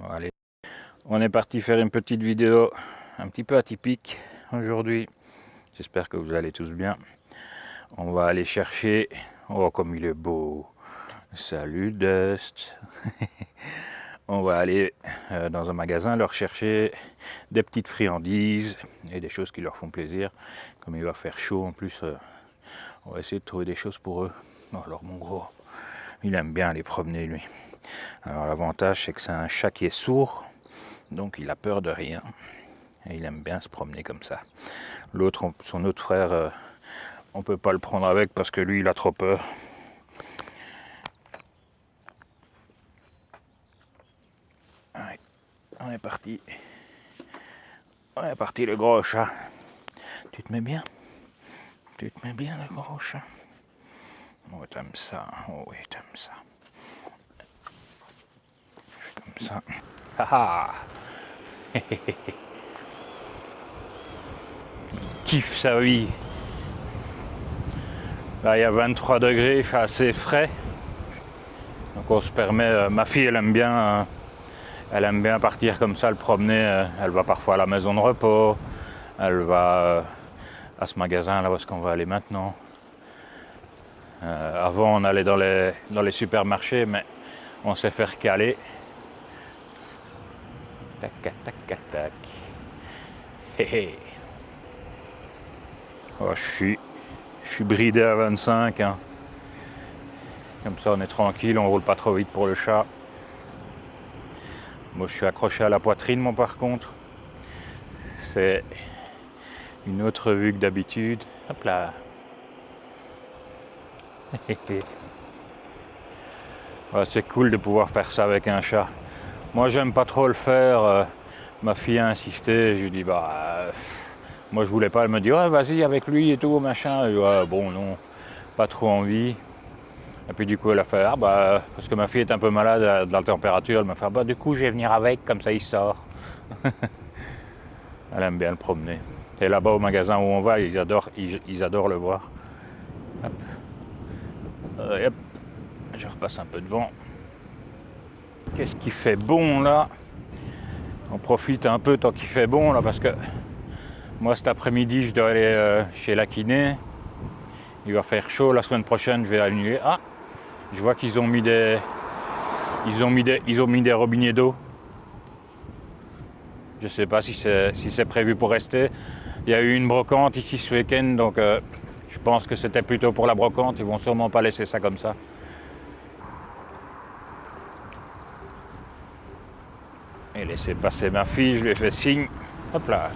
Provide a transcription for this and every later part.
Bon, allez, on est parti faire une petite vidéo un petit peu atypique aujourd'hui. J'espère que vous allez tous bien. On va aller chercher... Oh, comme il est beau. Salut Dust. On va aller dans un magasin leur chercher des petites friandises et des choses qui leur font plaisir. Comme il va faire chaud en plus, on va essayer de trouver des choses pour eux. Alors mon gros, il aime bien aller promener lui. Alors l'avantage c'est que c'est un chat qui est sourd, donc il a peur de rien. Et il aime bien se promener comme ça. L'autre, son autre frère, on peut pas le prendre avec parce que lui il a trop peur. Allez, on est parti. On est parti le gros chat. Tu te mets bien? Tu te mets bien le gros chat? Oh t'aimes ça, oh oui t'aimes ça. Comme ça. Haha. Il kiffe sa vie. Là il y a 23 degrés, il fait assez frais. Donc on se permet, ma fille elle aime bien partir comme ça, le promener. Elle va parfois à la maison de repos, elle va à ce magasin là où est-ce qu'on va aller maintenant. Avant on allait dans les supermarchés, mais on s'est fait recaler. Tac tac tac tac. Hé hé. Oh, je suis bridé à 25 hein. Comme ça on est tranquille, on roule pas trop vite pour le chat. Moi je suis accroché à la poitrine moi par contre. C'est une autre vue que d'habitude. Hop là. Ouais, c'est cool de pouvoir faire ça avec un chat. Moi j'aime pas trop le faire. Ma fille a insisté, je lui dis moi je voulais pas, elle me dit ouais vas-y avec lui et tout machin. Et ouais, bon non, pas trop envie. Et puis du coup elle a fait parce que ma fille est un peu malade de la température, elle m'a fait du coup je vais venir avec, comme ça il sort. Elle aime bien le promener. Et là-bas au magasin où on va, ils adorent le voir. Hop. Hop. Je repasse un peu devant. Qu'est-ce qui fait bon là? On profite un peu tant qu'il fait bon là parce que moi cet après-midi je dois aller chez la kiné. Il va faire chaud, la semaine prochaine je vais annuler. Ah, je vois qu'ils ont mis des robinets d'eau. Je sais pas si c'est prévu pour rester. Il y a eu une brocante ici ce week-end, donc je pense que c'était plutôt pour la brocante. Ils vont sûrement pas laisser ça comme ça. Et laisser passer ma fille, je lui ai fait signe. Hop là.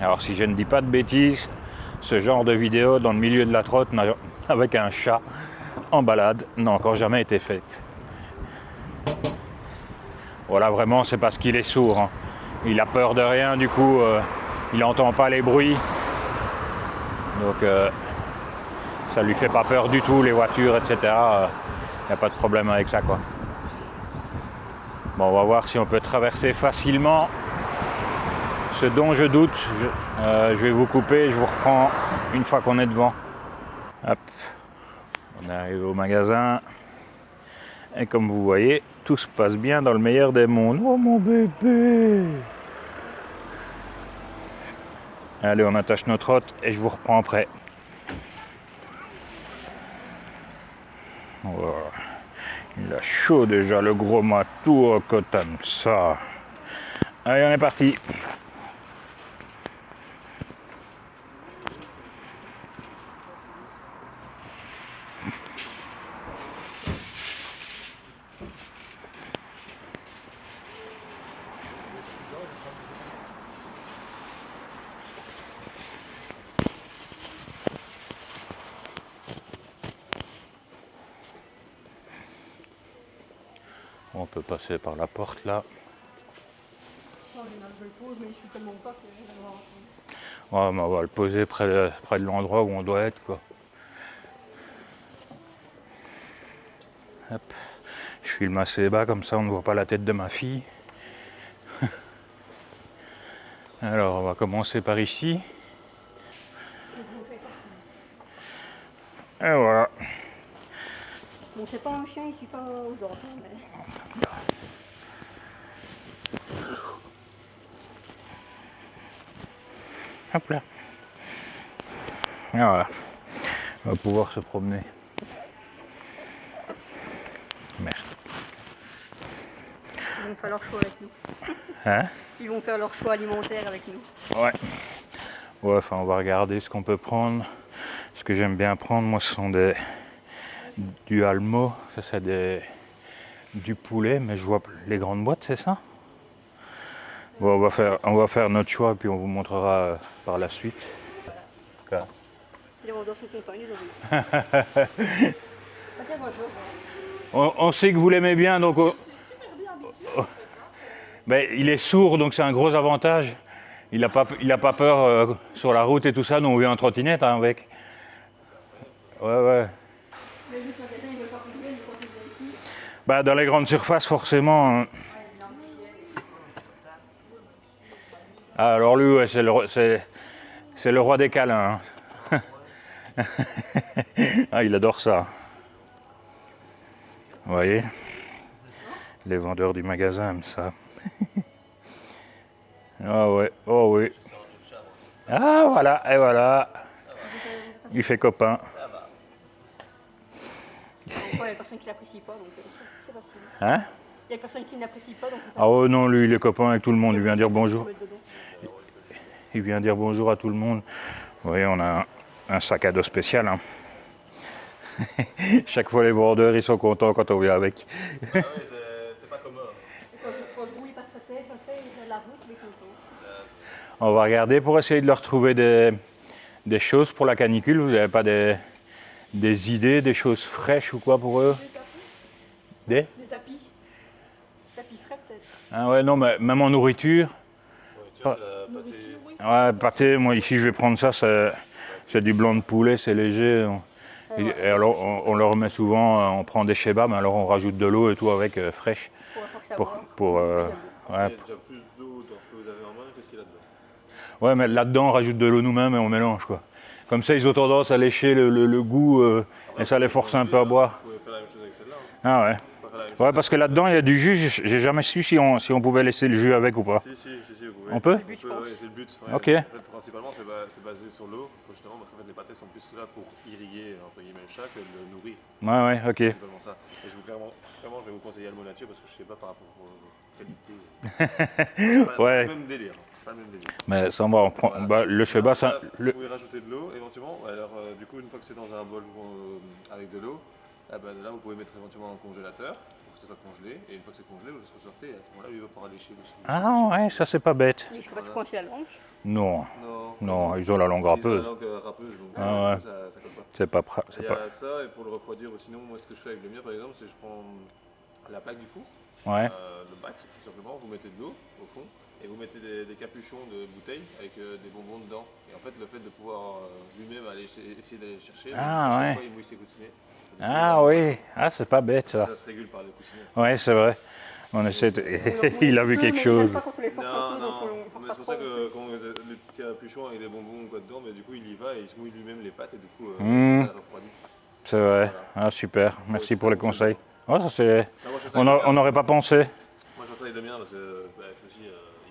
Alors si je ne dis pas de bêtises, ce genre de vidéo dans le milieu de la trotte avec un chat en balade n'a encore jamais été faite. Voilà, vraiment c'est parce qu'il est sourd. Hein. Il a peur de rien, du coup il n'entend pas les bruits. Donc ça lui fait pas peur du tout, les voitures, etc. Il n'y a pas de problème avec ça quoi. Bon, on va voir si on peut traverser facilement. Ce dont je doute, je vais vous couper, je vous reprends une fois qu'on est devant. Hop, on arrive au magasin. Et comme vous voyez, tout se passe bien dans le meilleur des mondes. Oh mon bébé! Allez, on attache notre hôte et je vous reprends après. Oh, il a chaud déjà, le gros matou, que t'aimes ça. Allez, on est parti. On peut passer par la porte là. Ouais, mais on va le poser près de l'endroit où on doit être quoi. Hop. Je filme assez bas comme ça on ne voit pas la tête de ma fille. Alors on va commencer par ici. Et voilà. Bon, c'est pas un chien, il suit pas aux ordres, mais... Hop là. Et voilà. On va pouvoir se promener. Merde. Ils vont faire leur choix avec nous. Hein? Ils vont faire leur choix alimentaire avec nous. Ouais. Ouais, enfin, on va regarder ce qu'on peut prendre. Ce que j'aime bien prendre, moi, ce sont du halmo. Ça, c'est du poulet, mais je vois les grandes boîtes, c'est ça? Bon, on va faire notre choix, puis on vous montrera par la suite. Voilà. Les vendeurs sont contents, ils les ont vus. On sait que vous l'aimez bien, donc... Ben, il est sourd, donc c'est un gros avantage. Il n'a pas peur sur la route et tout ça, nous on vient en trottinette hein, avec. Ouais. Bah, dans les grandes surfaces, forcément. Ah, alors lui, ouais, c'est le roi des câlins. Hein. Ah, il adore ça. Vous voyez? Les vendeurs du magasin aiment ça. Ah ouais, oh oui. Ah voilà, et voilà. Il fait copain. Il y a personne qui l'apprécie pas, donc c'est facile. Hein? Il y a personne qui n'apprécie pas, donc c'est facile. Ah oh non, lui il est copain avec tout le monde, il vient dire bonjour. Il vient dire bonjour à tout le monde. Vous voyez, on a un sac à dos spécial. Hein. Chaque fois les vendeurs ils sont contents quand on vient avec. Ah oui, c'est pas commun. Quand je roule, il passe sa tête, après il a la route, il est content. On va regarder pour essayer de leur trouver des choses pour la canicule. Vous n'avez pas des idées, des choses fraîches ou quoi pour eux? Des tapis. Tapis frais peut-être. Ah ouais, non, mais même en nourriture. Nourriture, c'est la pâté. Ouais, pâté, moi ici je vais prendre ça, c'est du blanc de poulet, c'est léger. Et alors on le remet souvent, on prend des shebabs, mais alors on rajoute de l'eau et tout avec fraîche. Pour Il y a déjà plus d'eau dans ce que vous avez en main qu'est-ce qu'il y a dedans. ouais, mais là-dedans on rajoute de l'eau nous-mêmes et on mélange quoi. Comme ça ils ont tendance à lécher le goût et ça les force un peu à boire. Vous pouvez faire la même chose avec celle-là. Ah ouais. Ouais, parce que là-dedans il y a du jus, j'ai jamais su si on pouvait laisser le jus avec ou pas. Si, vous pouvez. On peut? Oui, c'est le but. Ouais. Ok. En fait, principalement, c'est basé sur l'eau, justement, parce qu'en fait, les pâtés sont plus là pour irriguer, entre guillemets, le chat que de le nourrir. Ouais, ok. C'est vraiment ça. Et vraiment, je vais vous conseiller Almo Nature parce que je sais pas par rapport aux qualités. Ouais. Pas le même délire. Pas le même délire. Mais ça va, on prend. Voilà. Bah, le sheba, ça. Vous pouvez rajouter de l'eau éventuellement. Alors, du coup, une fois que c'est dans un bol avec de l'eau, là, vous pouvez mettre éventuellement dans le congélateur pour que ça soit congelé. Et une fois que c'est congelé, vous juste ressortez. Et à ce moment-là, il va pouvoir lécher. Ah ouais, ça c'est pas bête. Il risque pas de se coincer la langue. Non, ils ont la langue râpeuse. Ils ont la langue râpeuse, donc Ah ouais. ça colle pas. C'est pas. Il y a ça, et pour le refroidir, sinon, moi, ce que je fais avec le mien, par exemple, c'est que je prends la plaque du four, Ouais. le bac, tout simplement, vous mettez de l'eau au fond, et vous mettez des capuchons de bouteilles avec des bonbons dedans. Et en fait, le fait de pouvoir lui-même aller essayer d'aller chercher, Ah ouais. fois, il mouille ses coussinets. Ah oui, ah c'est pas bête ça. Ça se régule par les coussinets. Ouais, c'est vrai. On essaie de... Il a vu quelque chose. Pas quand on les force un peu, donc on Mais force c'est pour pas ça trop. que quand le petit capuchon avec des bonbons ou quoi dedans, mais du coup, il y va et il se mouille lui-même les pattes et du coup, ça refroidit. C'est vrai. Ah super, merci pour les conseils. Oh, ça c'est... On n'aurait pas pensé. Moi, je conseille le mien parce que aussi, il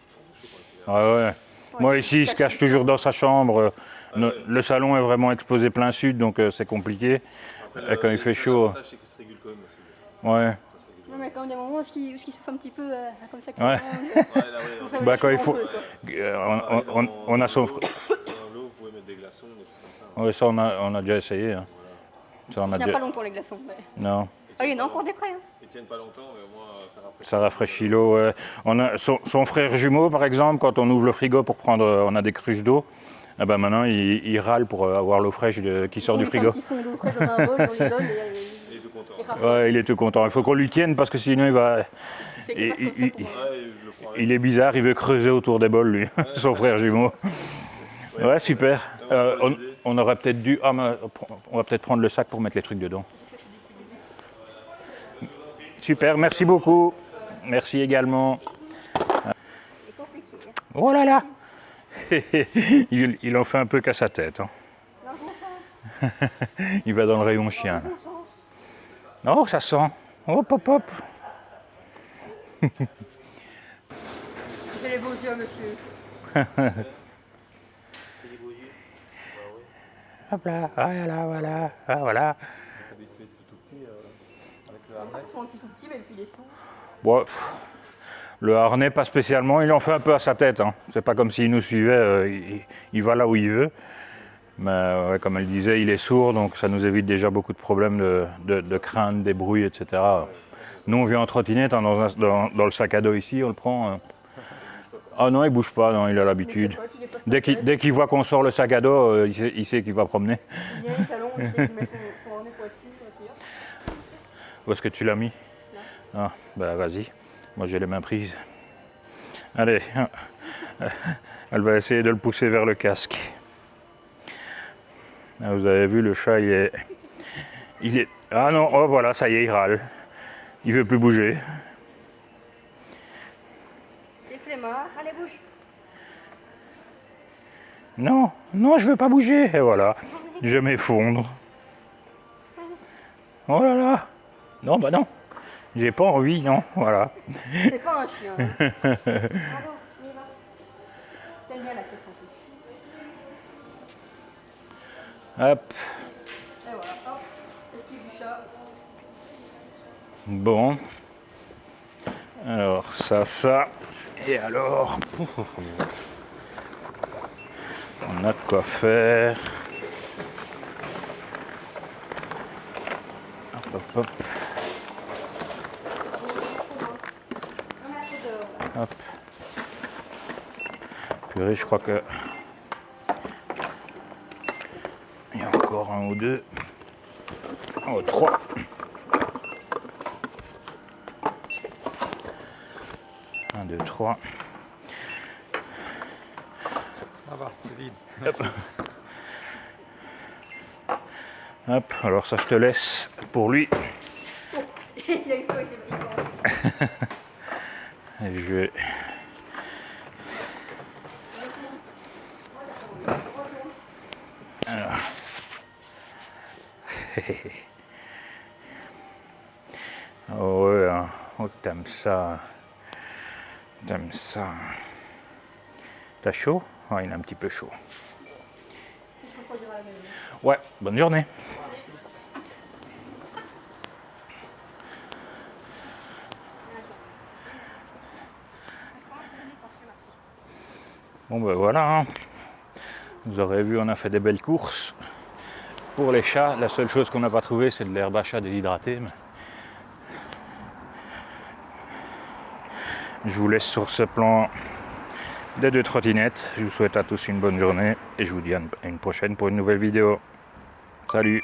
crève de chaud quand il fait. Ah ouais. Moi ici, il se cache toujours dans sa chambre. Le salon est vraiment exposé plein sud, donc c'est compliqué. Après, quand il fait chaud. L'avantage, c'est qu'il se régule quand même assez bien. Ouais. Ça se régule. Non, mais quand même des moments où il souffle un petit peu comme ça. Ouais. Bah quand il faut... On a son... Dans l'eau, vous pouvez mettre des glaçons, des choses comme ça. Ouais, ça on a déjà essayé. Hein. Ça, on a Ça tient déjà... pas longtemps les glaçons. Mais... Non. Ah, il y en a encore des prêts. Hein. Ils tiennent pas longtemps, mais au moins ça rafraîchit. Ça rafraîchit l'eau. Ouais. On a son frère jumeau, par exemple, quand on ouvre le frigo pour prendre, on a des cruches d'eau. Eh ben maintenant, il râle pour avoir l'eau fraîche qui sort du frigo. Un petit fond d'eau fraîche dans un bol, on lui donne et Il est tout content. Ouais, il est tout content. Il faut qu'on lui tienne parce que sinon il va. Il est bizarre, il veut creuser autour des bols, lui, son frère jumeau. Ouais, super. On aurait peut-être dû. Ah, mais on va peut-être prendre le sac pour mettre les trucs dedans. Super, merci beaucoup. Merci également. c'est compliqué. Hein. Oh là là. Il en fait un peu qu'à sa tête. Hein. Il va dans le rayon chien. Oh, ça sent. Hop, hop, hop. J'ai les beaux yeux, monsieur. Hop là, voilà, voilà, ah, voilà. Habitué depuis tout petit avec le harnais. Ils sont depuis tout petit, mais depuis les sons. Bon, le harnais, pas spécialement. Il en fait un peu à sa tête. Hein. C'est pas comme s'il nous suivait. Il va là où il veut. Mais ouais, comme elle disait, il est sourd, donc ça nous évite déjà beaucoup de problèmes de crainte, des bruits, etc. Nous, on vient en trottinette hein, dans le sac à dos ici, on le prend. Ah non, il bouge pas, non, il a l'habitude. Dès qu'il voit qu'on sort le sac à dos, il sait qu'il va promener. Il vient au salon, il sait qu'il met son harnais pour être sûr. Où est-ce que tu l'as mis? Là. Ah, bah vas-y, moi j'ai les mains prises. Allez, elle va essayer de le pousser vers le casque. Ah, vous avez vu, le chat, il est... Ah non, oh voilà, ça y est, il râle. Il veut plus bouger. C'est flemmard, allez bouge. Non, non, je veux pas bouger. Et voilà, je m'effondre. Oh là là. Non, bah non. J'ai pas envie, non. Voilà. C'est pas un chien. Hein. Allô, on y va. T'aimes bien la question. Hop. Et voilà, hop, esquive du chat. Bon. Alors, ça. Et alors, on a de quoi faire. Hop, hop, hop. Hop. Purée, je crois que il y a encore un ou deux. Oh, trois. Un, deux, trois. Ça va, c'est vide. Hop. Hop, alors ça je te laisse pour lui. Oh, il a eu quoi, il s'est Et je vais... Alors. Oh ouais, hein. Oh, t'aimes ça. T'aimes ça. T'as chaud? Oh, il est un petit peu chaud. Ouais, bonne journée. Bon ben voilà, hein. Vous aurez vu, on a fait des belles courses. Pour les chats, la seule chose qu'on n'a pas trouvé, c'est de l'herbe à chat déshydraté. Mais... je vous laisse sur ce plan des deux trottinettes. Je vous souhaite à tous une bonne journée et je vous dis à une prochaine pour une nouvelle vidéo. Salut!